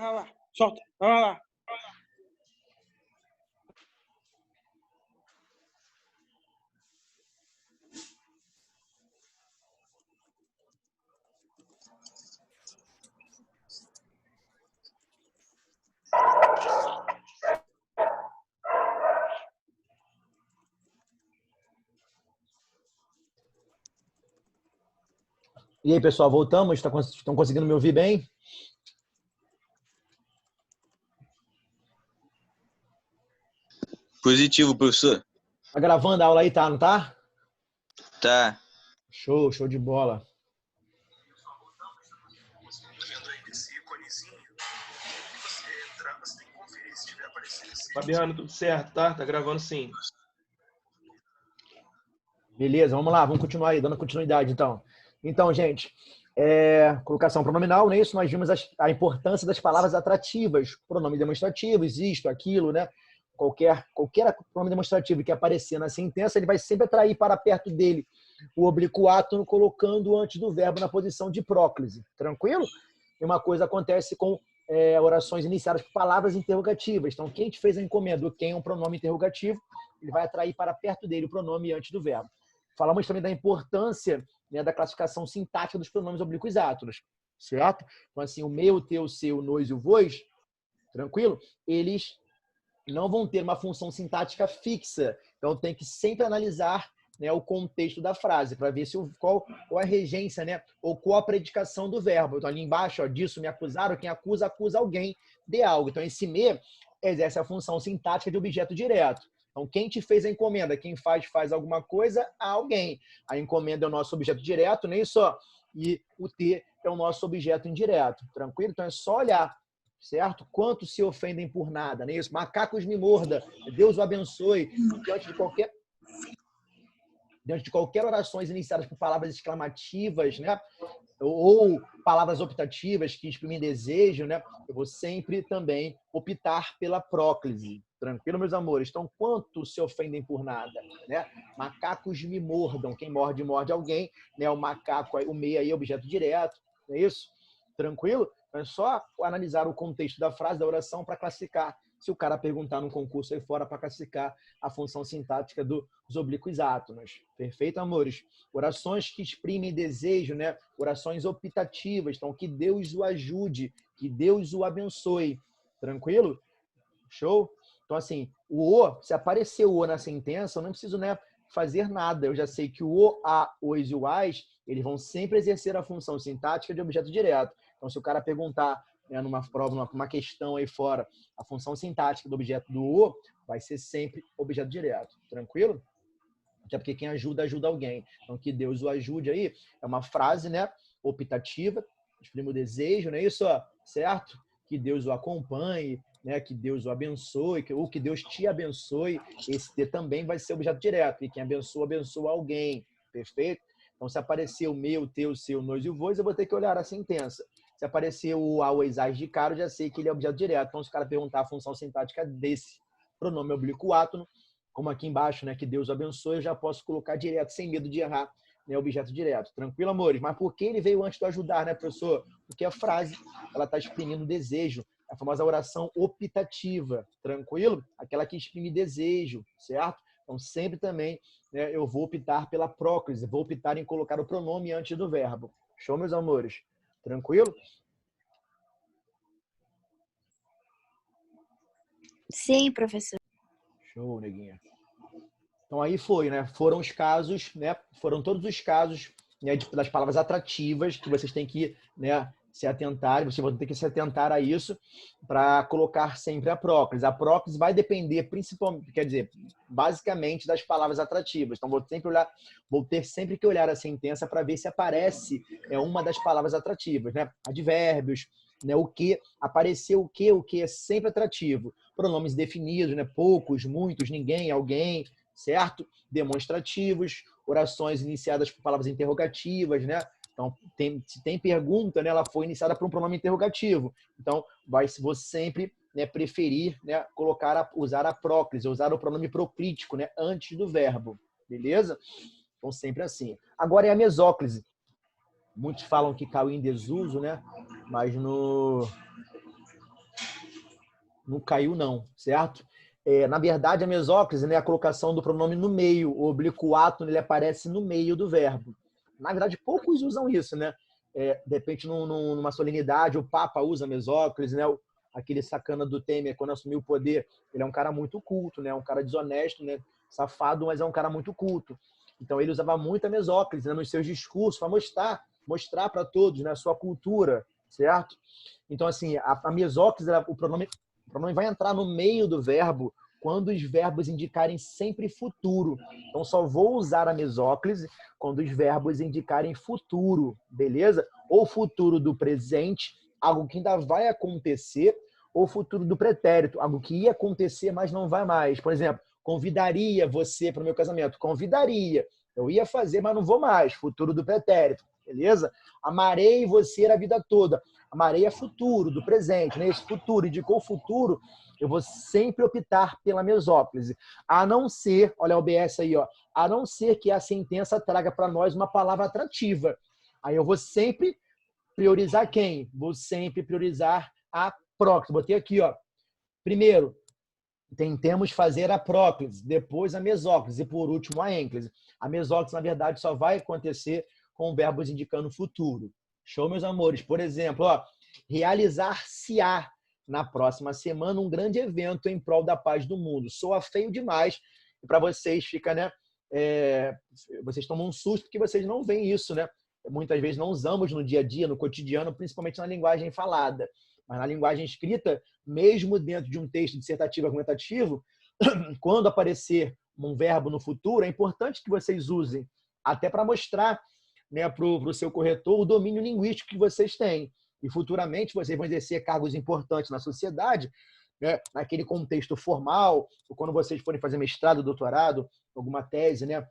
Vai lá, solta, vai lá. E aí, pessoal, voltamos? Estão conseguindo me ouvir bem? Positivo, professor. Tá gravando a aula aí, tá? Não tá? Tá. Show, show de bola. Fabiano, tudo certo, tá? Tá gravando sim. Beleza, vamos lá, vamos continuar aí, dando continuidade, então. Então, gente, colocação pronominal, não é isso? Nós vimos a importância das palavras atrativas, pronomes demonstrativos, isto, aquilo, né? Qualquer pronome demonstrativo que aparecer na sentença, ele vai sempre atrair para perto dele o oblíquo átono, colocando antes do verbo na posição de próclise. Tranquilo? E uma coisa acontece com orações iniciadas por palavras interrogativas. Então, quem te fez a encomenda, quem é um pronome interrogativo, ele vai atrair para perto dele o pronome antes do verbo. Falamos também da importância, né, da classificação sintática dos pronomes oblíquos átonos, certo? Então, assim, o meu, o teu, o seu, o nós e o vós, tranquilo? Eles não vão ter uma função sintática fixa. Então, tem que sempre analisar, né, o contexto da frase para ver se qual a regência, né, ou qual a predicação do verbo. Então, ali embaixo, ó, disso me acusaram, quem acusa, acusa alguém de algo. Então, esse me exerce a função sintática de objeto direto. Então, quem te fez a encomenda? Quem faz alguma coisa a alguém. A encomenda é o nosso objeto direto, nem só. E o te é o nosso objeto indireto. Tranquilo? Então, é só olhar, certo? Quantos se ofendem por nada, não é isso? Macacos me morda, Deus o abençoe. Diante de qualquer orações iniciadas por palavras exclamativas, né? Ou palavras optativas que exprimem desejo, né? Eu vou sempre também optar pela próclise. Tranquilo, meus amores? Então, quantos se ofendem por nada, né? Macacos me mordam. Quem morde, morde alguém, né? O macaco, o me aí é objeto direto, não é isso? Tranquilo? É só analisar o contexto da frase, da oração, para classificar se o cara perguntar num concurso aí fora para classificar a função sintática dos oblíquos átonos. Perfeito, amores? Orações que exprimem desejo, né? Orações optativas. Então, que Deus o ajude, que Deus o abençoe. Tranquilo? Show? Então, assim, se aparecer o na sentença, eu não preciso, né, fazer nada. Eu já sei que o, a, os e o as, eles vão sempre exercer a função sintática de objeto direto. Então, se o cara perguntar, né, numa prova, numa questão aí fora, a função sintática do objeto do o, vai ser sempre objeto direto. Tranquilo? Até porque quem ajuda, ajuda alguém. Então, que Deus o ajude aí. É uma frase, né, optativa, exprime o desejo, não é isso? Certo? Que Deus o acompanhe, né, que Deus o abençoe, ou que Deus te abençoe. Esse T também vai ser objeto direto. E quem abençoa, abençoa alguém. Perfeito? Então, se aparecer o meu, o teu, o seu, o nós e o vós, eu vou ter que olhar a sentença. Se aparecer o a, o, as de cara, eu já sei que ele é objeto direto. Então, se o cara perguntar a função sintática desse pronome oblíquo átono, como aqui embaixo, né, que Deus o abençoe, eu já posso colocar direto, sem medo de errar, né, objeto direto. Tranquilo, amores? Mas por que ele veio antes do ajudar, né, professor? Porque a frase, ela está exprimindo desejo, a famosa oração optativa. Tranquilo? Aquela que exprime desejo, certo? Então, sempre também, né, eu vou optar pela próclise, vou optar em colocar o pronome antes do verbo. Show, meus amores? Tranquilo? Sim, professor. Show, neguinha. Então aí foi, né? Foram os casos, né? Foram todos os casos, né, das palavras atrativas que vocês têm que, né, se atentar, vocês vão ter que se atentar a isso para colocar sempre a próclise. A próclise vai depender principalmente, quer dizer, basicamente das palavras atrativas. Então vou ter sempre que olhar a sentença para ver se aparece uma das palavras atrativas, né? Advérbios, né? O que apareceu o que é sempre atrativo. Pronomes definidos, né? Poucos, muitos, ninguém, alguém, certo? Demonstrativos, orações iniciadas por palavras interrogativas, né? Então, se tem pergunta, né, ela foi iniciada por um pronome interrogativo. Então, vou sempre, né, preferir, né, usar a próclise, usar o pronome proclítico, né, antes do verbo. Beleza? Então, sempre assim. Agora é a mesóclise. Muitos falam que caiu em desuso, né? Mas não caiu, não, certo? Na verdade, a mesóclise, né, é a colocação do pronome no meio. O oblíquo átono, ele aparece no meio do verbo. Na verdade, poucos usam isso, né? De repente, numa solenidade, o Papa usa mesóclise, né? Aquele sacana do Temer, quando assumiu o poder, ele é um cara muito culto, né? Um cara desonesto, né? Safado, mas é um cara muito culto. Então, ele usava muito a mesóclise, né, nos seus discursos, para mostrar para todos, né, a sua cultura, certo? Então, assim, a mesóclise, o pronome vai entrar no meio do verbo quando os verbos indicarem sempre futuro. Então, só vou usar a mesóclise quando os verbos indicarem futuro, beleza? Ou futuro do presente, algo que ainda vai acontecer, ou futuro do pretérito, algo que ia acontecer, mas não vai mais. Por exemplo, convidaria você para o meu casamento. Convidaria. Eu ia fazer, mas não vou mais. Futuro do pretérito, beleza? Amarei você a vida toda. Amarei é futuro, do presente, né? Esse futuro indicou o futuro, eu vou sempre optar pela mesóclise. A não ser, olha o OBS aí, ó, a não ser que a sentença traga para nós uma palavra atrativa. Aí eu vou sempre priorizar quem? Vou sempre priorizar a próclise. Botei aqui, ó. Primeiro, tentemos fazer a próclise, depois a mesóclise e por último a ênclise. A mesóclise, na verdade, só vai acontecer com verbos indicando futuro. Show, meus amores. Por exemplo, ó, realizar-se-á na próxima semana um grande evento em prol da paz do mundo. Soa feio demais e para vocês fica, né? Vocês tomam um susto porque vocês não veem isso, né? Muitas vezes não usamos no dia a dia, no cotidiano, principalmente na linguagem falada. Mas na linguagem escrita, mesmo dentro de um texto dissertativo argumentativo, quando aparecer um verbo no futuro, é importante que vocês usem, até para mostrar, né, para o seu corretor o domínio linguístico que vocês têm. E futuramente vocês vão exercer cargos importantes na sociedade, né, naquele contexto formal, ou quando vocês forem fazer mestrado, doutorado, alguma tese, né,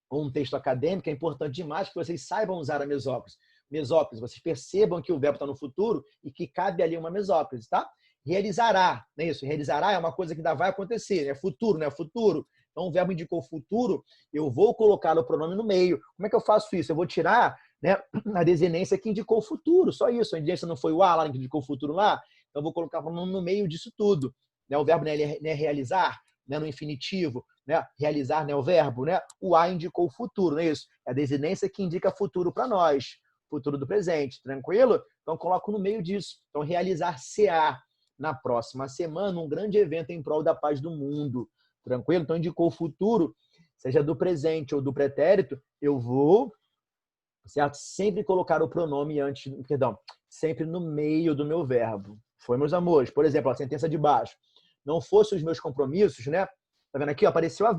ou um texto acadêmico, é importante demais que vocês saibam usar a mesóclise. Mesóclise, vocês percebam que o verbo está no futuro e que cabe ali uma mesóclise, tá? Realizará, não é isso? Realizará é uma coisa que ainda vai acontecer, é futuro, não é futuro? Então, o verbo indicou futuro, eu vou colocar o pronome no meio. Como é que eu faço isso? Eu vou tirar, né, a desinência que indicou o futuro, só isso. A desinência não foi o a lá que indicou o futuro lá, então eu vou colocar o pronome no meio disso tudo. né? O verbo, né, realizar, né, no infinitivo, né? Realizar, né, o verbo, né? O a indicou o futuro, não é isso? É a desinência que indica futuro para nós, futuro do presente, tranquilo? Então, coloco no meio disso. Então, realizar-se-á na próxima semana um grande evento em prol da paz do mundo, tranquilo? Então, indicou o futuro, seja do presente ou do pretérito, eu vou, certo? Sempre colocar o pronome antes, perdão, sempre no meio do meu verbo. Foi, meus amores? Por exemplo, a sentença de baixo. Não fosse os meus compromissos, né? Tá vendo aqui? Ó, apareceu a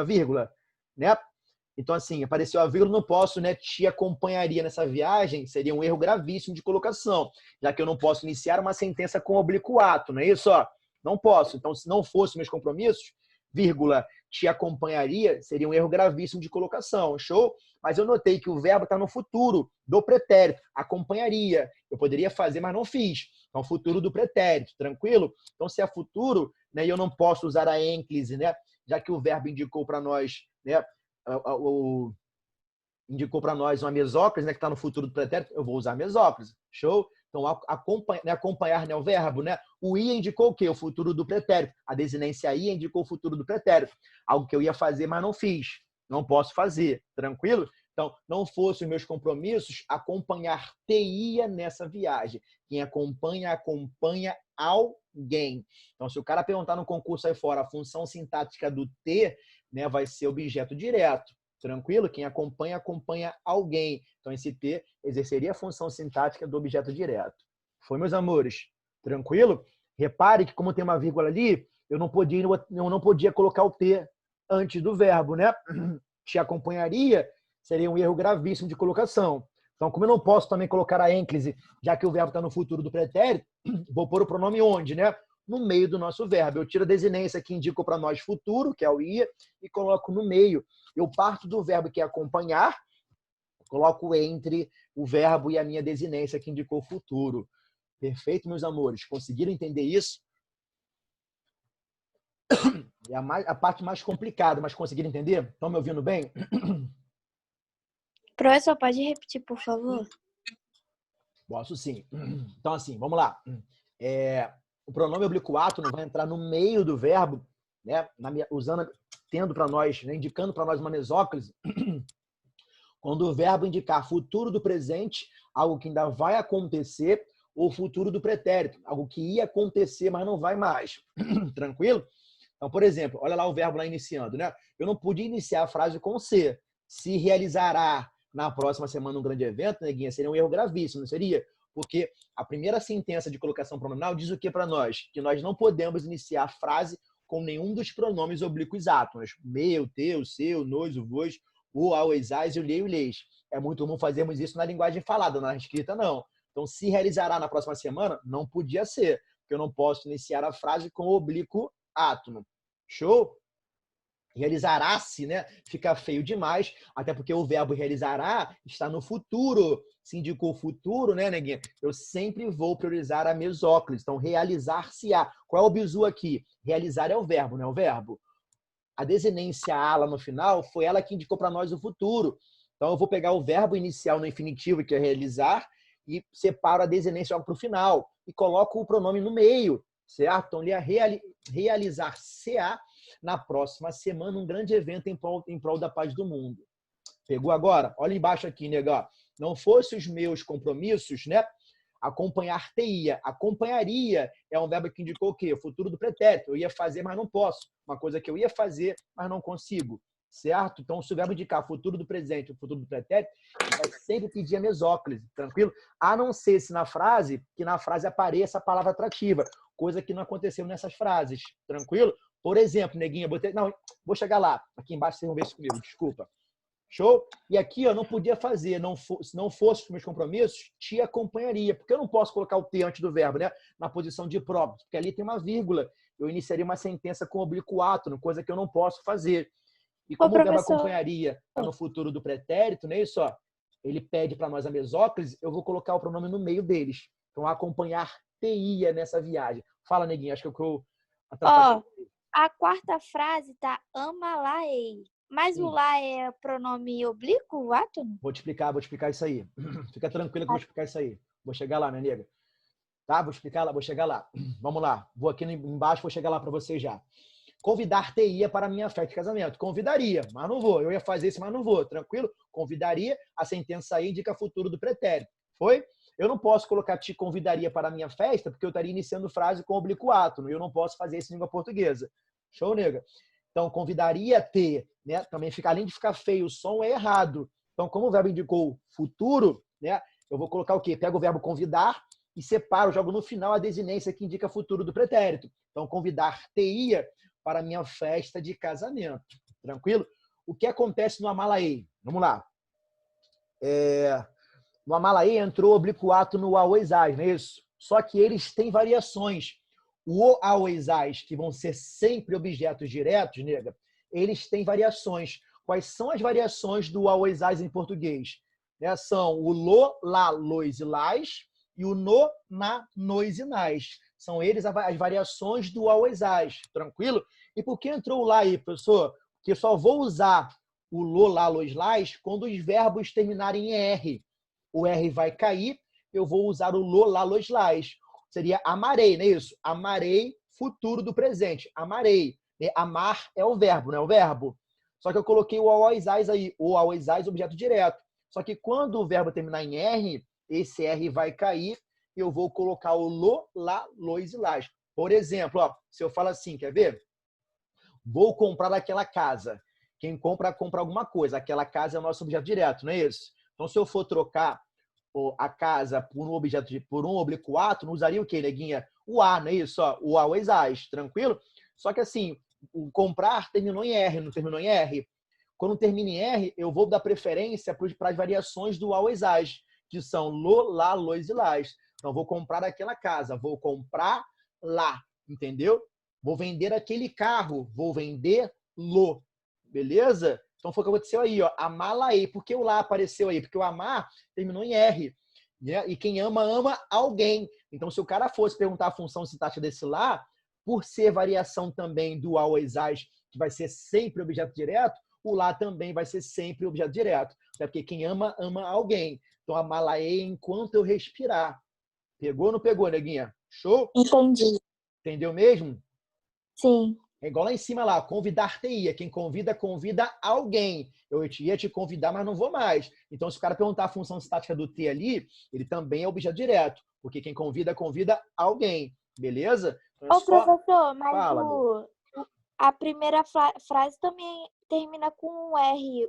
vírgula, né? Então, assim, apareceu a vírgula, não posso, né? Te acompanharia nessa viagem, seria um erro gravíssimo de colocação, já que eu não posso iniciar uma sentença com oblíquo ato, não é isso? Ó, não posso. Então, se não fosse meus compromissos, vírgula, te acompanharia, seria um erro gravíssimo de colocação, show? Mas eu notei que o verbo está no futuro do pretérito, acompanharia. Eu poderia fazer, mas não fiz. Então, futuro do pretérito, tranquilo? Então, se é futuro, né, e eu não posso usar a ênclise, né, já que o verbo indicou para nós, né, indicou para nós uma mesóclise, né, que está no futuro do pretérito, eu vou usar mesóclise, show? Então, acompanhar, né, o verbo, né? O ia indicou o quê? O futuro do pretérito. A desinência ia indicou o futuro do pretérito. Algo que eu ia fazer, mas não fiz. Não posso fazer, tranquilo? Então, não fossem meus compromissos, acompanhar-te-ia nessa viagem. Quem acompanha, acompanha alguém. Então, se o cara perguntar no concurso aí fora, a função sintática do ter, né, vai ser objeto direto. Tranquilo? Quem acompanha, acompanha alguém. Então, esse ter exerceria a função sintática do objeto direto. Foi, meus amores? Tranquilo? Repare que, como tem uma vírgula ali, eu não podia colocar o ter antes do verbo, né? Te acompanharia seria um erro gravíssimo de colocação. Então, como eu não posso também colocar a ênclise, já que o verbo está no futuro do pretérito, vou pôr o pronome onde, né? No meio do nosso verbo. Eu tiro a desinência que indica para nós futuro, que é o ia, e coloco no meio. Eu parto do verbo que é acompanhar, coloco entre o verbo e a minha desinência que indicou futuro. Perfeito, meus amores? Conseguiram entender isso? É a parte mais complicada, mas conseguiram entender? Estão me ouvindo bem? Professor, pode repetir, por favor? Posso sim. Então, assim, vamos lá. O pronome oblíquo átono vai entrar no meio do verbo, né? Tendo para nós, né? Indicando para nós uma mesóclise. Quando o verbo indicar futuro do presente, algo que ainda vai acontecer, ou futuro do pretérito, algo que ia acontecer, mas não vai mais. Tranquilo? Então, por exemplo, olha lá o verbo lá iniciando, né? Eu não podia iniciar a frase com se. Se realizará na próxima semana um grande evento, neguinha, seria um erro gravíssimo, não seria? Porque a primeira sentença de colocação pronominal diz o que para nós? Que nós não podemos iniciar a frase com nenhum dos pronomes oblíquos átonos. Meu, teu, seu, nós, o vós, o, ao, esais, o, lhe, o, leis. É muito comum fazermos isso na linguagem falada, na escrita não. Então, se realizará na próxima semana, não podia ser, porque eu não posso iniciar a frase com oblíquo átono. Show? Realizará-se, né? Fica feio demais, até porque o verbo realizará está no futuro. Se indicou futuro, né, neguinha? Eu sempre vou priorizar a mesóclise. Então, realizar-se-á. Qual é o bizu aqui? Realizar é o verbo, não é o verbo? A desinência a lá no final foi ela que indicou para nós o futuro. Então, eu vou pegar o verbo inicial no infinitivo, que é realizar, e separo a desinência para o final. E coloco o pronome no meio, certo? Então, realizar-se-á na próxima semana um grande evento em prol da paz do mundo. Pegou agora? Olha embaixo aqui, nega. Não fosse os meus compromissos, né? Acompanhar-te-ia. Acompanharia é um verbo que indicou o quê? O futuro do pretérito. Eu ia fazer, mas não posso. Uma coisa que eu ia fazer, mas não consigo. Certo? Então, se o verbo indicar futuro do presente, o futuro do pretérito, vai sempre pedir a mesóclise, tranquilo? A não ser se na frase apareça a palavra atrativa, coisa que não aconteceu nessas frases, tranquilo? Por exemplo, neguinha, vou chegar lá. Aqui embaixo vocês vão ver isso comigo, desculpa. Show? E aqui, ó, não podia fazer, se não fosse os meus compromissos, te acompanharia. Porque eu não posso colocar o te antes do verbo, né? Na posição de próprio, porque ali tem uma vírgula. Eu iniciaria uma sentença com oblíquo átono, coisa que eu não posso fazer. E como o verbo acompanharia está no futuro do pretérito, não é isso? Ó, ele pede para nós a mesóclise, eu vou colocar o pronome no meio deles. Então, acompanhar-te-ia nessa viagem. Fala, neguinha, acho que eu atrapalhei. A quarta frase tá ama-la-ei. Mas Sim. O lá é pronome oblíquo, átono? Vou te explicar isso aí. Fica tranquila que eu vou explicar isso aí. Vou chegar lá, minha nega. Tá? Vou explicar lá, vou chegar lá. Vamos lá. Vou aqui embaixo, vou chegar lá para você já. Convidar-te-ia para a minha festa de casamento. Convidaria, mas não vou. Eu ia fazer isso, mas não vou. Tranquilo? Convidaria, a sentença aí indica futuro do pretérito. Foi? Eu não posso colocar te convidaria para a minha festa, porque eu estaria iniciando frase com oblíquo átono. E eu não posso fazer isso em língua portuguesa. Show, nega? Então, convidaria-te, né? Também fica, além de ficar feio, o som é errado. Então, como o verbo indicou futuro, né? Eu vou colocar o quê? Pego o verbo convidar e separo, jogo no final a desinência que indica futuro do pretérito. Então, convidar-te-ia para a minha festa de casamento. Tranquilo? O que acontece no Amalaê? Vamos lá. No Amalaê entrou oblíquo átono no aoizás, não é isso? Só que eles têm variações. O aoizás, que vão ser sempre objetos diretos, nega, eles têm variações. Quais são as variações do aoizás em português? São o lo, lá, lois e lás e o no, na, nois e nás. São eles as variações do aoizás. Tranquilo? E por que entrou o lá aí, professor? Porque eu só vou usar o lo, lá, lois, lás quando os verbos terminarem em R. O R vai cair, eu vou usar o lo, lá, lois, lás. Seria amarei, não é isso? Amarei, futuro do presente. Amarei. Amar é o verbo, não é o verbo? Só que eu coloquei o aoizás aí. O aoizás, objeto direto. Só que quando o verbo terminar em R, esse R vai cair e eu vou colocar o lo, lá, lois e lás. Por exemplo, ó, se eu falo assim, quer ver? Vou comprar aquela casa. Quem compra, compra alguma coisa. Aquela casa é o nosso objeto direto, não é isso? Então, se eu for trocar a casa por um objeto, por um oblíquo átono, usaria o quê, neguinha? O A, não é isso? Ó, o aoizás, tranquilo? Só que assim, o comprar terminou em R, não terminou em R? Quando termina em R, eu vou dar preferência para as variações do aoizás, que são lo, lá, lois e lás. Então, vou comprar aquela casa, vou comprar lá, entendeu? Vou vender aquele carro, vou vender lo, beleza? Então, foi o que aconteceu aí, ó, amalaei. Por que o lá apareceu aí? Porque o amar terminou em R, né? E quem ama, ama alguém. Então, se o cara fosse perguntar a função sintática desse lá, por ser variação também do aoizás, que vai ser sempre objeto direto, o lá também vai ser sempre objeto direto. Até porque quem ama, ama alguém. Então, amalaei enquanto eu respirar. Pegou ou não pegou, neguinha? Show? Entendi. Entendeu mesmo? Sim. É igual lá em cima lá, convidar-te-ia. Quem convida, convida alguém. Eu ia te convidar, mas não vou mais. Então, se o cara perguntar a função estática do T ali, ele também é objeto direto. Porque quem convida, convida alguém. Beleza? Então, Ô, professor, mas Fala, a primeira frase também termina com um R.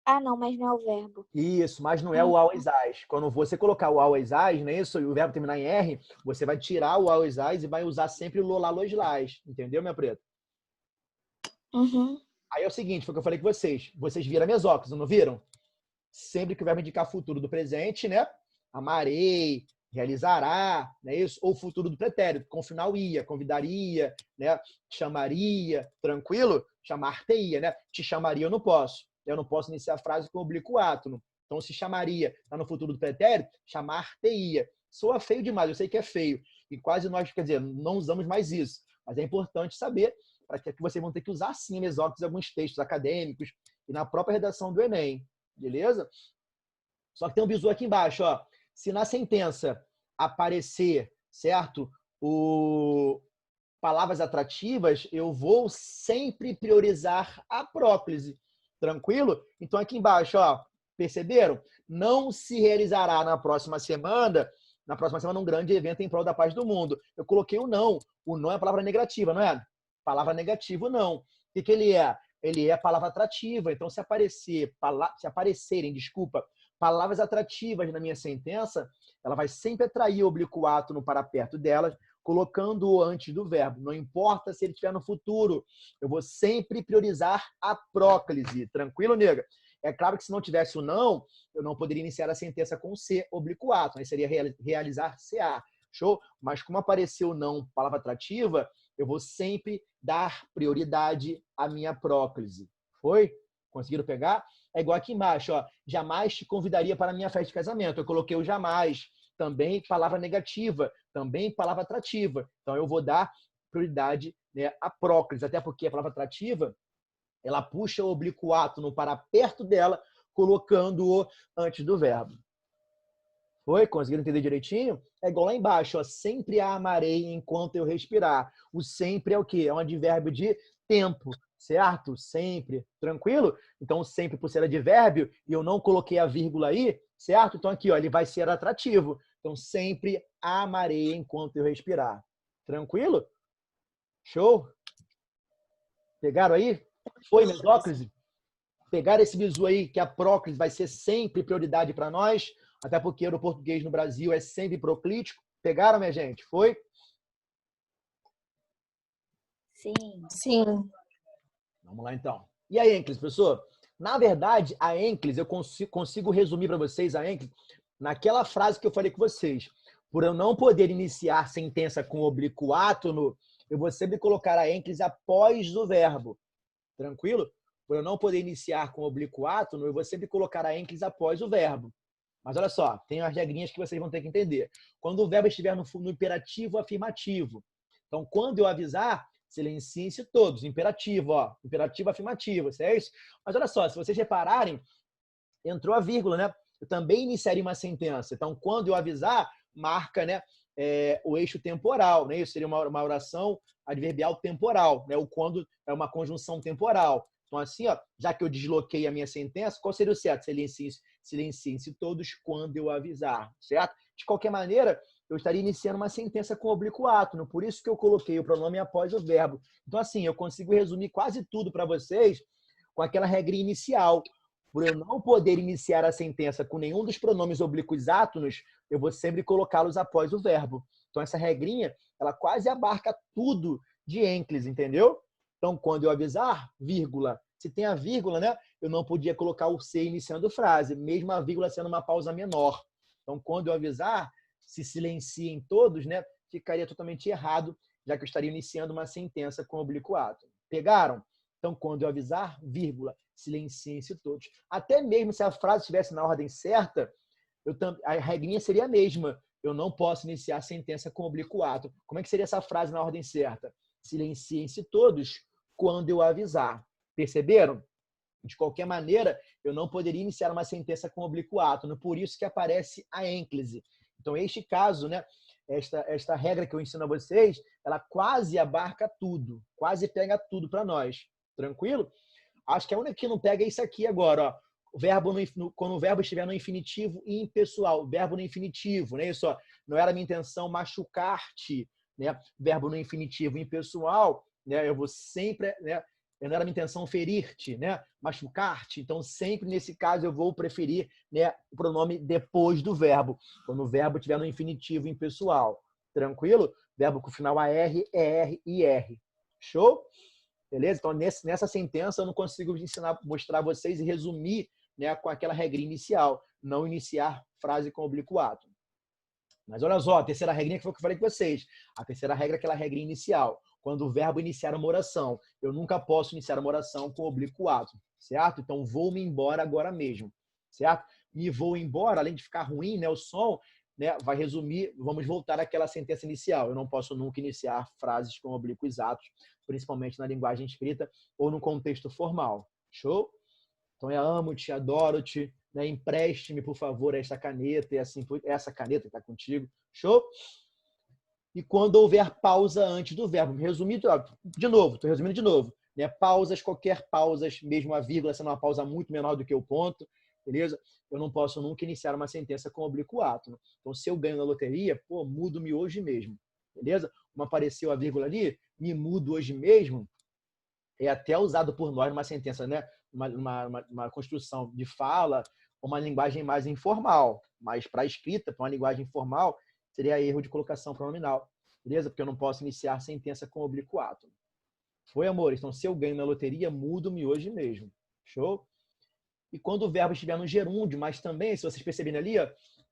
Ah, não, mas não é o verbo. Isso, mas não é o aoizás. Quando você colocar o aoizás, não é isso? E o verbo terminar em R, você vai tirar o aoizás e vai usar sempre o lolá, lois, lás. Entendeu, minha preta? Uhum. Aí é o seguinte, foi o que eu falei com vocês. Vocês viram minhas óculos, não viram? Sempre que o verbo indicar futuro do presente, né? Amarei, realizará, né? Isso? Ou futuro do pretérito, com final ia, convidaria, né? Chamaria, tranquilo? Chamar-te-ia, né? Te chamaria eu não posso. Eu não posso iniciar a frase com oblíquo átono. Então, se chamaria, está no futuro do pretérito, chamar-te-ia. Soa feio demais, eu sei que é feio. E quase nós, quer dizer, não usamos mais isso. Mas é importante saber, para que vocês vão ter que usar sim mesóclitos em alguns textos acadêmicos e na própria redação do Enem. Beleza? Só que tem um bizu aqui embaixo, ó. Se na sentença aparecer, certo? Palavras atrativas, eu vou sempre priorizar a próclise. Tranquilo? Então aqui embaixo, ó, perceberam? Não se realizará na próxima semana um grande evento em prol da paz do mundo. Eu coloquei o não. O não é a palavra negativa, não é? Palavra negativa, não. O que ele é? Ele é a palavra atrativa. Então, se aparecerem, palavras atrativas na minha sentença, ela vai sempre atrair o oblíquo átono para perto delas, colocando-o antes do verbo. Não importa se ele estiver no futuro, eu vou sempre priorizar a próclise. Tranquilo, nega? É claro que se não tivesse o não, eu não poderia iniciar a sentença com C, oblíquo átono. Aí seria realizar CA. Show? Mas como apareceu o não, palavra atrativa, eu vou sempre dar prioridade à minha próclise. Foi? Conseguiram pegar? É igual aqui embaixo, ó. Jamais te convidaria para a minha festa de casamento. Eu coloquei o jamais. Também palavra negativa. Também palavra atrativa. Então, eu vou dar prioridade, né, à próclise. Até porque a palavra atrativa, ela puxa o oblíquo átono para perto dela, colocando-o antes do verbo. Foi? Conseguiram entender direitinho? É igual lá embaixo, ó. Sempre a amarei enquanto eu respirar. O sempre é o quê? É um advérbio de tempo, certo? Sempre. Tranquilo? Então, o sempre, por ser advérbio, e eu não coloquei a vírgula aí, certo? Então, aqui, ó, ele vai ser atrativo. Então, sempre a amarei enquanto eu respirar. Tranquilo? Show? Pegaram aí? Foi, mesóclise? Pegaram esse bizu aí, que a próclise vai ser sempre prioridade para nós, até porque o português no Brasil é sempre proclítico. Pegaram, minha gente? Foi? Sim. Sim. Vamos lá, então. E a ênclise, professor? Na verdade, a ênclise, eu consigo resumir para vocês a ênclise naquela frase que eu falei com vocês. Por eu não poder iniciar sentença com oblíquo átono, eu vou sempre colocar a ênclise após o verbo. Tranquilo? Por eu não poder iniciar com oblíquo átono, eu vou sempre colocar a ênclise após o verbo. Mas olha só, tem as regrinhas que vocês vão ter que entender. Quando o verbo estiver no imperativo afirmativo. Então, quando eu avisar, silenciem-se todos. Imperativo, ó. Imperativo afirmativo, certo? Mas olha só, se vocês repararem, entrou a vírgula, né? Eu também iniciaria uma sentença. Então, quando eu avisar, marca, né, o eixo temporal, né? Isso seria uma oração adverbial temporal, né? O quando é uma conjunção temporal. Então, assim, ó, já que eu desloquei a minha sentença, qual seria o certo? Silenciem-se todos quando eu avisar, certo? De qualquer maneira, eu estaria iniciando uma sentença com oblíquo átono, por isso que eu coloquei o pronome após o verbo. Então, assim, eu consigo resumir quase tudo para vocês com aquela regrinha inicial. Por eu não poder iniciar a sentença com nenhum dos pronomes oblíquos átonos, eu vou sempre colocá-los após o verbo. Então, essa regrinha, ela quase abarca tudo de ênclise, entendeu? Então, quando eu avisar, vírgula. Se tem a vírgula, né? Eu não podia colocar o C iniciando frase, mesmo a vírgula sendo uma pausa menor. Então, quando eu avisar, se silenciem todos, né? Ficaria totalmente errado, já que eu estaria iniciando uma sentença com oblíquo átono. Pegaram? Então, quando eu avisar, vírgula, silenciem-se todos. Até mesmo se a frase estivesse na ordem certa, a regrinha seria a mesma. Eu não posso iniciar a sentença com oblíquo átono. Como é que seria essa frase na ordem certa? Silenciem-se todos quando eu avisar. Perceberam? De qualquer maneira, eu não poderia iniciar uma sentença com oblíquo átono. Por isso que aparece a ênclise. Então, este caso, né? Esta regra que eu ensino a vocês, ela quase abarca tudo. Quase pega tudo para nós. Tranquilo? Acho que a única que não pega é isso aqui agora, ó. O verbo quando o verbo estiver no infinitivo impessoal, verbo no infinitivo, né? Isso, ó, não era minha intenção machucar-te, né? Verbo no infinitivo impessoal, né? Eu vou sempre, né? Não era minha intenção ferir-te, né? Machucar-te. Então, sempre nesse caso, eu vou preferir, né, o pronome depois do verbo, quando o verbo estiver no infinitivo impessoal. Tranquilo? Verbo com final AR, ER e R. Show? Beleza? Então, nessa sentença, eu não consigo mostrar a vocês e resumir, né, com aquela regrinha inicial. Não iniciar frase com oblíquo átono. Mas olha só, a terceira regrinha que foi o que eu falei com vocês. A terceira regra é aquela regrinha inicial. Quando o verbo iniciar uma oração, eu nunca posso iniciar uma oração com oblíquo átono, certo? Então, vou-me embora agora mesmo, certo? Me vou embora, além de ficar ruim, né, o som, né, vai resumir, vamos voltar àquela sentença inicial. Eu não posso nunca iniciar frases com oblíquos átonos, principalmente na linguagem escrita ou no contexto formal. Show? Então, é amo-te, adoro-te, né? Empreste-me, por favor, esta caneta, e assim, essa caneta que está contigo. Show? E quando houver pausa antes do verbo. Resumindo, de novo, estou resumindo de novo. Né? Pausas, qualquer pausas, mesmo a vírgula sendo uma pausa muito menor do que o ponto, beleza? Eu não posso nunca iniciar uma sentença com oblíquo átono. Então, se eu ganho na loteria, pô, mudo-me hoje mesmo, beleza? Como apareceu a vírgula ali, me mudo hoje mesmo, é até usado por nós numa sentença, né? Uma construção de fala, uma linguagem mais informal. Mas para a escrita, para uma linguagem informal, seria erro de colocação pronominal, beleza? Porque eu não posso iniciar sentença com oblíquo átono. Foi, amores? Então, se eu ganho na loteria, mudo-me hoje mesmo. Show? E quando o verbo estiver no gerúndio, mas também, se vocês perceberem ali, ó,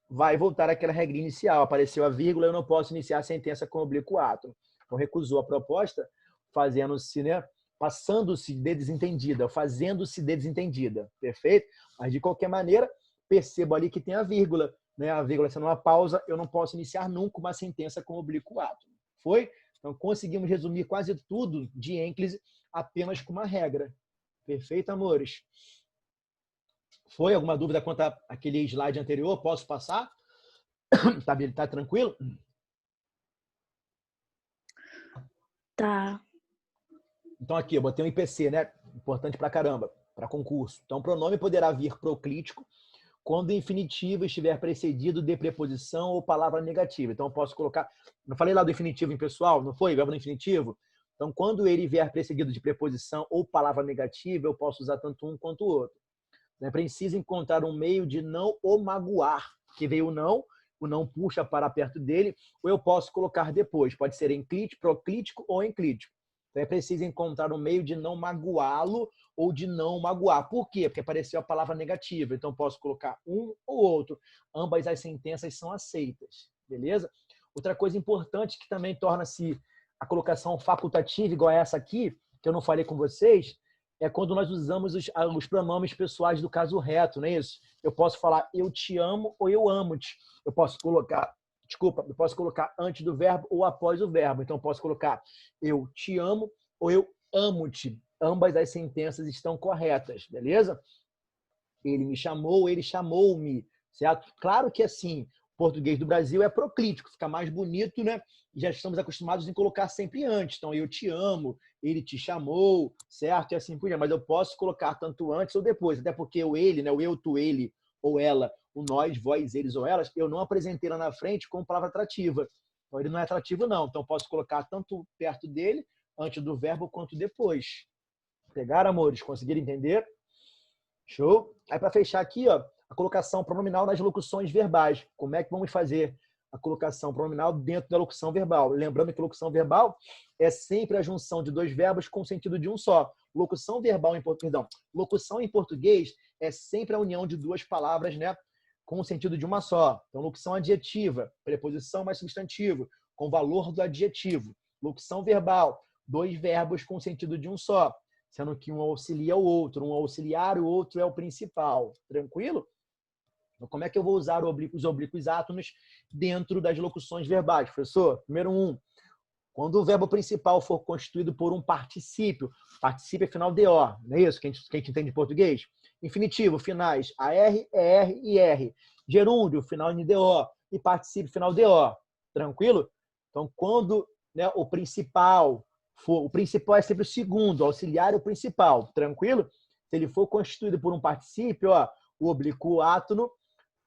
vai voltar àquela regrinha inicial. Apareceu a vírgula, eu não posso iniciar a sentença com oblíquo átono. Então, recusou a proposta, fazendo-se, né? Passando-se de desentendida, fazendo-se de desentendida. Perfeito? Mas, de qualquer maneira, percebo ali que tem a vírgula. Né? A vírgula sendo uma pausa, eu não posso iniciar nunca uma sentença com oblíquo átono. Foi? Então, conseguimos resumir quase tudo de ênclise apenas com uma regra. Perfeito, amores? Foi alguma dúvida quanto àquele slide anterior? Posso passar? Tá tranquilo? Tá. Então aqui, eu botei um IPC, né? Importante pra caramba, para concurso. Então, o pronome poderá vir proclítico quando o infinitivo estiver precedido de preposição ou palavra negativa. Então, eu posso colocar... Não falei lá do infinitivo impessoal? Não foi? Verbo no infinitivo? Então, quando ele vier precedido de preposição ou palavra negativa, eu posso usar tanto um quanto o outro. É preciso encontrar um meio de não o magoar, que veio o não puxa para perto dele, ou eu posso colocar depois. Pode ser enclítico, proclítico ou enclítico. Então, é preciso encontrar um meio de não magoá-lo ou de não magoar. Por quê? Porque apareceu a palavra negativa. Então, posso colocar um ou outro. Ambas as sentenças são aceitas. Beleza? Outra coisa importante que também torna-se a colocação facultativa, igual a essa aqui, que eu não falei com vocês, é quando nós usamos os pronomes pessoais do caso reto, não é isso? Eu posso falar eu te amo ou eu amo-te. Eu posso colocar antes do verbo ou após o verbo. Então, eu posso colocar eu te amo ou eu amo-te. Ambas as sentenças estão corretas, beleza? Ele me chamou, ele chamou-me, certo? Claro que assim, o português do Brasil é proclítico, fica mais bonito, né? Já estamos acostumados em colocar sempre antes. Então, eu te amo, ele te chamou, certo? E assim por diante. Mas eu posso colocar tanto antes ou depois, até porque o ele, né? O eu, tu, ele ou ela, o nós, vós, eles ou elas, eu não apresentei lá na frente com palavra atrativa. Então, ele não é atrativo, não. Então, eu posso colocar tanto perto dele, antes do verbo, quanto depois. Pegaram, amores? Conseguiram entender? Show? Aí, para fechar aqui, ó, a colocação pronominal nas locuções verbais. Como é que vamos fazer a colocação pronominal dentro da locução verbal? Lembrando que locução verbal é sempre a junção de dois verbos com o sentido de um só. Locução em português é sempre a união de duas palavras, né, com o sentido de uma só. Então, locução adjetiva, preposição mais substantivo, com valor do adjetivo. Locução verbal, dois verbos com o sentido de um só, sendo que um auxilia o outro, um auxiliar, o outro é o principal. Tranquilo? Então, como é que eu vou usar os oblíquos átonos dentro das locuções verbais, professor? Número 1. Quando o verbo principal for constituído por um particípio é final de O, não é isso? Que a gente entende em português? Infinitivo, finais AR, ER e R. Gerúndio, final em DO. E particípio, final DO. Tranquilo? Então, quando, né, o principal é sempre o segundo, o auxiliar é o principal. Tranquilo? Se ele for constituído por um particípio, ó, o oblíquo átono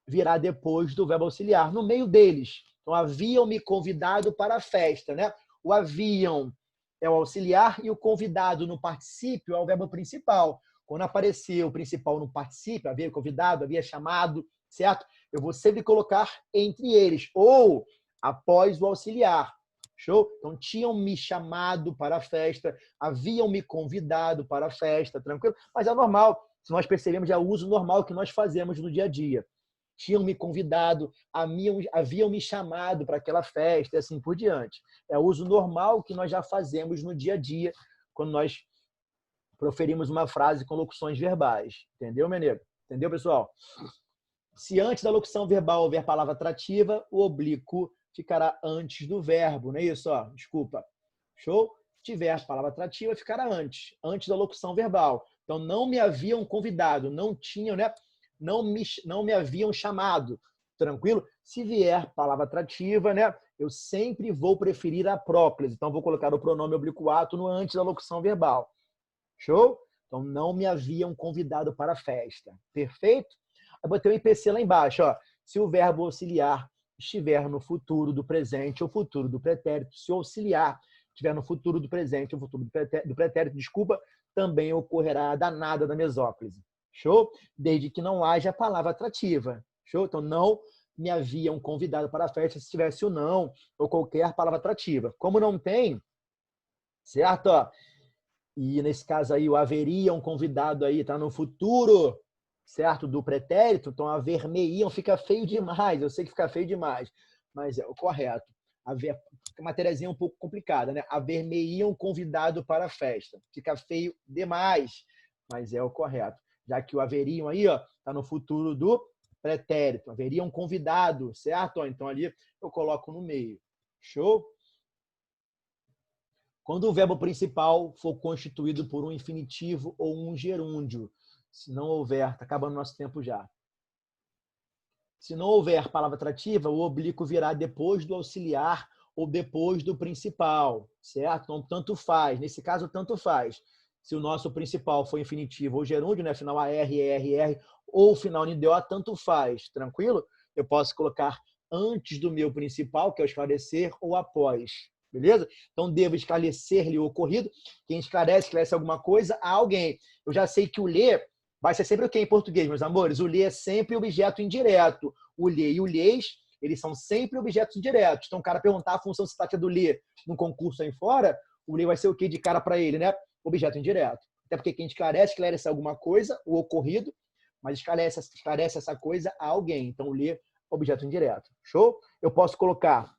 virá depois do verbo auxiliar, no meio deles. Então, haviam me convidado para a festa, né? O haviam é o auxiliar e o convidado no particípio é o verbo principal. Quando aparecer o principal no particípio, havia convidado, havia chamado, certo? Eu vou sempre colocar entre eles, ou após o auxiliar. Show? Então, tinham me chamado para a festa, haviam me convidado para a festa, tranquilo? Mas é normal, se nós percebemos, é o uso normal que nós fazemos no dia a dia. Tinham me convidado, haviam me chamado para aquela festa e assim por diante. É o uso normal que nós já fazemos no dia a dia, quando nós proferimos uma frase com locuções verbais. Entendeu, meu nego? Entendeu, pessoal? Se antes da locução verbal houver palavra atrativa, o oblíquo ficará antes do verbo, não é isso? Ó, desculpa. Show? Se tiver palavra atrativa, ficará antes da locução verbal. Então, não me haviam convidado, não tinham, né? Não me haviam chamado. Tranquilo? Se vier palavra atrativa, né? Eu sempre vou preferir a próclise. Então, vou colocar o pronome oblíquo átono antes da locução verbal. Show? Então, não me haviam convidado para a festa. Perfeito? Eu botei o IPC lá embaixo. Ó. Se o verbo auxiliar estiver no futuro do presente ou futuro do pretérito, se o auxiliar estiver no futuro do presente ou futuro do pretérito, desculpa, também ocorrerá a danada da mesóclise. Show? Desde que não haja palavra atrativa. Show? Então, não me haviam convidado para a festa se tivesse o não ou qualquer palavra atrativa. Como não tem, certo? Ó, e nesse caso aí, o haveriam convidado aí, tá no futuro, certo? Do pretérito, então haver-me-iam fica feio demais. Eu sei que fica feio demais, mas é o correto. A matériazinha um pouco complicada, né? Haver-me-iam convidado para a festa. Fica feio demais, mas é o correto. Já que o haveriam aí, ó, tá no futuro do pretérito. Haveriam convidado, certo? Ó, então ali eu coloco no meio. Show? Quando o verbo principal for constituído por um infinitivo ou um gerúndio, se não houver, está acabando nosso tempo já. Se não houver palavra atrativa, o oblíquo virá depois do auxiliar ou depois do principal, certo? Então, tanto faz. Nesse caso, tanto faz. Se o nosso principal for infinitivo ou gerúndio, né? Final AR, ER, ou final NDO, tanto faz. Tranquilo? Eu posso colocar antes do meu principal, que é o esclarecer, ou após. Beleza? Então, devo esclarecer-lhe o ocorrido. Quem esclarece alguma coisa a alguém. Eu já sei que o ler vai ser sempre o que em português, meus amores? O ler é sempre objeto indireto. O ler e o lhes, eles são sempre objetos indiretos. Então, o cara perguntar a função sintática do ler no concurso aí fora, o ler vai ser o que de cara para ele, né? Objeto indireto. Até porque quem esclarece alguma coisa, o ocorrido, mas esclarece essa coisa a alguém. Então, o ler, objeto indireto. Show? Eu posso colocar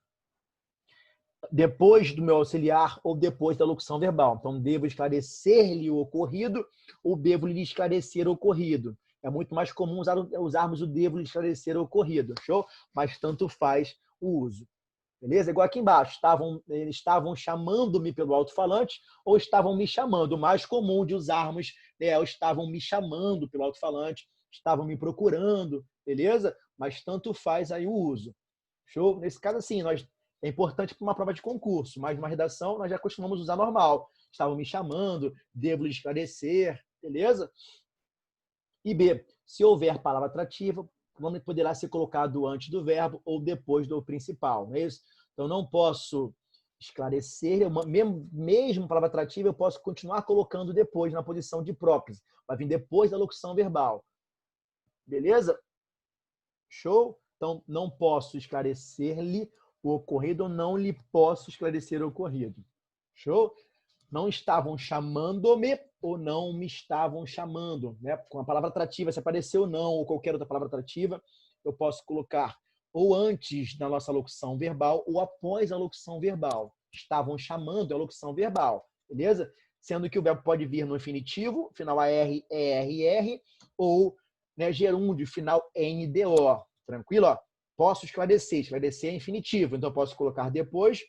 depois do meu auxiliar ou depois da locução verbal. Então, devo esclarecer-lhe o ocorrido ou devo lhe esclarecer o ocorrido. É muito mais comum usarmos o devo lhe esclarecer o ocorrido. Show? Mas tanto faz o uso. Beleza? Igual aqui embaixo. Estavam chamando-me pelo alto-falante ou estavam me chamando. O mais comum de usarmos é estavam me chamando pelo alto-falante, estavam me procurando. Beleza? Mas tanto faz aí o uso. Show? Nesse caso, assim, é importante para uma prova de concurso, mas numa redação nós já costumamos usar normal. Estavam me chamando, devo lhe esclarecer, beleza? E B, se houver palavra atrativa, o nome poderá ser colocado antes do verbo ou depois do principal, não é isso? Então, não posso esclarecer, mesmo palavra atrativa, eu posso continuar colocando depois, na posição de próprio. Vai vir depois da locução verbal. Beleza? Show? Então, não posso esclarecer-lhe o ocorrido ou não lhe posso esclarecer o ocorrido. Show? Não estavam chamando-me ou não me estavam chamando, né? Com a palavra atrativa, se apareceu não ou qualquer outra palavra atrativa, eu posso colocar ou antes da nossa locução verbal ou após a locução verbal. Estavam chamando é a locução verbal, beleza? Sendo que o verbo pode vir no infinitivo, final AR, ER, ou né, gerúndio, final NDO. Tranquilo? Ó? Posso esclarecer. Esclarecer é infinitivo. Então, eu posso colocar depois,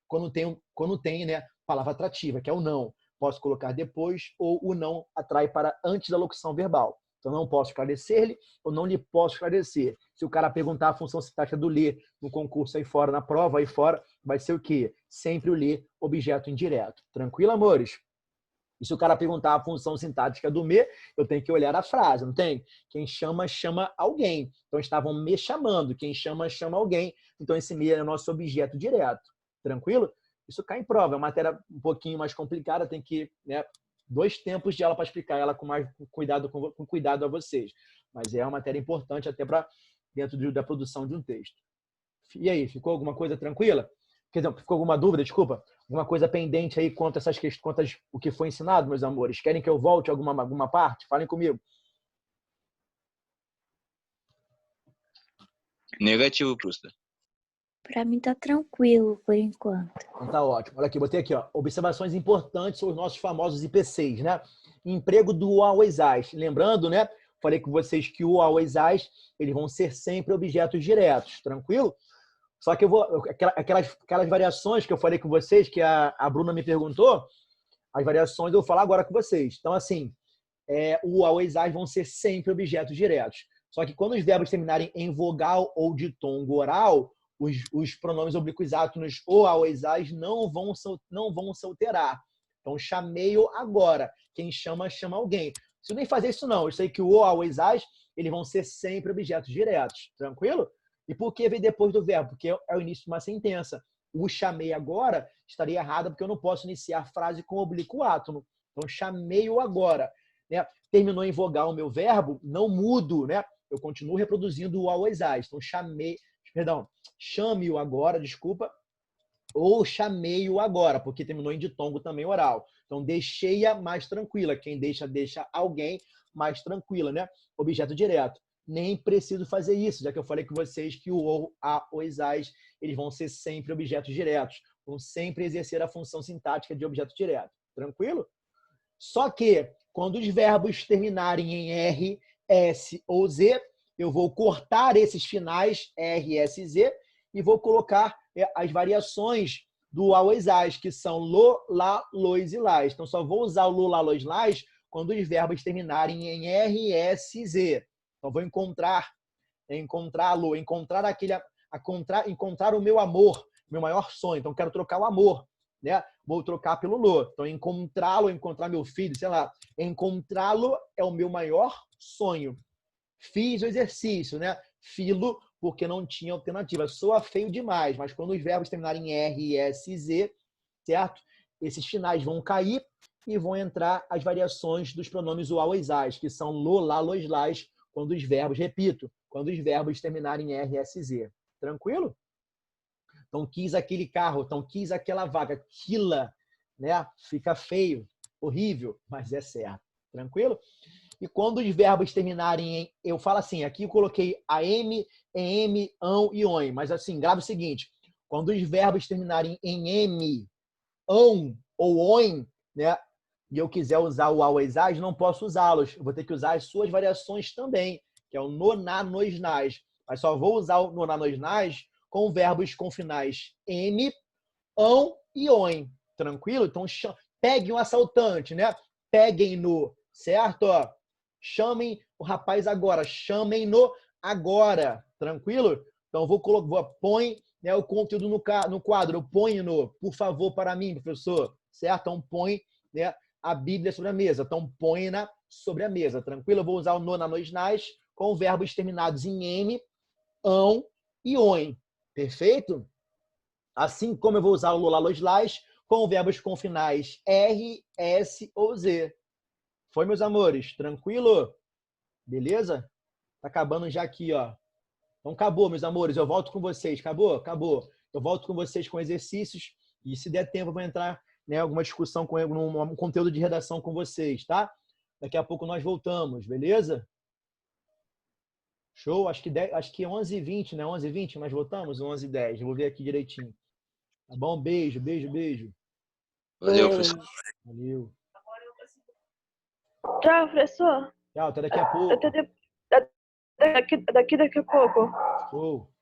quando tem né, palavra atrativa, que é o não. Posso colocar depois, ou o não atrai para antes da locução verbal. Então, não posso esclarecer-lhe, ou não lhe posso esclarecer. Se o cara perguntar a função sintática do ler no concurso aí fora, na prova aí fora, vai ser o quê? Sempre o ler, objeto indireto. Tranquilo, amores? E se o cara perguntar a função sintática do me, eu tenho que olhar a frase, não tem? Quem chama, chama alguém. Então, estavam me chamando. Quem chama, chama alguém. Então, esse me é o nosso objeto direto. Tranquilo? Isso cai em prova. É uma matéria um pouquinho mais complicada. Tem que, né, 2 tempos de aula para explicar ela com mais cuidado, com cuidado a vocês. Mas é uma matéria importante até para dentro da produção de um texto. E aí, ficou alguma coisa tranquila? Quer dizer, ficou alguma dúvida, desculpa? Alguma coisa pendente aí quanto a essas questões, quanto a o que foi ensinado, meus amores? Querem que eu volte alguma parte? Falem comigo. Negativo, professor. Pra mim tá tranquilo por enquanto. Então tá ótimo. Olha aqui, botei aqui, ó. Observações importantes sobre os nossos famosos IPCs, né? Emprego do always as. Lembrando, né? Falei com vocês que o always as, eles vão ser sempre objetos diretos, tranquilo? Só que eu vou. Aquelas variações que eu falei com vocês, que a Bruna me perguntou, as variações eu vou falar agora com vocês. Então, assim, o always as vão ser sempre objetos diretos. Só que quando os verbos terminarem em vogal ou ditongo oral, os pronomes oblíquos átonos ou always as não vão se alterar. Então, chamei-o agora. Quem chama, chama alguém. Se eu nem fazer isso, não. Eu sei que o always as, eles vão ser sempre objetos diretos. Tranquilo? E por que vem depois do verbo? Porque é o início de uma sentença. O chamei agora estaria errado, porque eu não posso iniciar a frase com oblíquo átono. Então, chamei-o agora. Né? Terminou em vogal o meu verbo, não mudo, né? Eu continuo reproduzindo o always as. Então, chame-o agora, desculpa, ou chamei-o agora, porque terminou em ditongo também oral. Então, deixei-a mais tranquila. Quem deixa alguém mais tranquila, né? Objeto direto. Nem preciso fazer isso, já que eu falei com vocês que o ou, a, os, as, eles vão ser sempre objetos diretos. Vão sempre exercer a função sintática de objeto direto. Tranquilo? Só que, quando os verbos terminarem em R, S ou Z, eu vou cortar esses finais, R, S e Z, e vou colocar as variações do always as, que são lo, lá, lois e las. Então, só vou usar o lo, lá, lois, las quando os verbos terminarem em R, S e Z. Então, vou encontrar encontrá-lo, encontrar o meu amor, meu maior sonho. Então, quero trocar o amor, né? Vou trocar pelo lo. Então, encontrá-lo, encontrar meu filho, sei lá. Encontrá-lo é o meu maior sonho. Fiz o exercício, né? Filo, porque não tinha alternativa. Soa feio demais, mas quando os verbos terminarem em R, S, Z, certo? Esses finais vão cair e vão entrar as variações dos pronomes o, as, as, que são lo, lá, los, las, quando os verbos, repito, quando os verbos terminarem em R, S, Z. Tranquilo? Então, quis aquele carro, então quis aquela vaga, quila, né? Fica feio, horrível, mas é certo. Tranquilo? E quando os verbos terminarem em... Eu falo assim, aqui eu coloquei am, em, ão e on, mas assim, grava o seguinte, quando os verbos terminarem em m, ão ou on, né? E eu quiser usar o ao, as, não posso usá-los. Eu vou ter que usar as suas variações também, que é o no, na, nos, nas. Mas só vou usar o no, na, nos, nas com verbos com finais m, ão e on. Tranquilo? Então, peguem um assaltante, né? Peguem-no, certo? Ó, chamem o rapaz agora. Chamem-no agora. Tranquilo? Então, põe, né, o conteúdo no quadro. Eu ponho-no, por favor, para mim, professor. Certo? Então, põe, né, a Bíblia sobre a mesa. Então, põe-na sobre a mesa. Tranquilo? Eu vou usar o no, na, nos, nas com verbos terminados em m, ão e on. Perfeito? Assim como eu vou usar o lo, lá, los, las com verbos com finais R, S ou Z. Foi, meus amores? Tranquilo? Beleza? Tá acabando já aqui, ó. Então, acabou, meus amores. Eu volto com vocês. Acabou? Acabou. Eu volto com vocês com exercícios e, se der tempo, eu vou entrar, né, alguma discussão com um conteúdo de redação com vocês, tá? Daqui a pouco nós voltamos, beleza? Show? Acho que 11h20, né? 11h20 nós voltamos? 11h10. Eu vou ver aqui direitinho. Tá bom? Beijo, beijo, beijo. Valeu, professor. Valeu. Tchau, professor. Tchau, até daqui a pouco. Daqui a pouco. Show.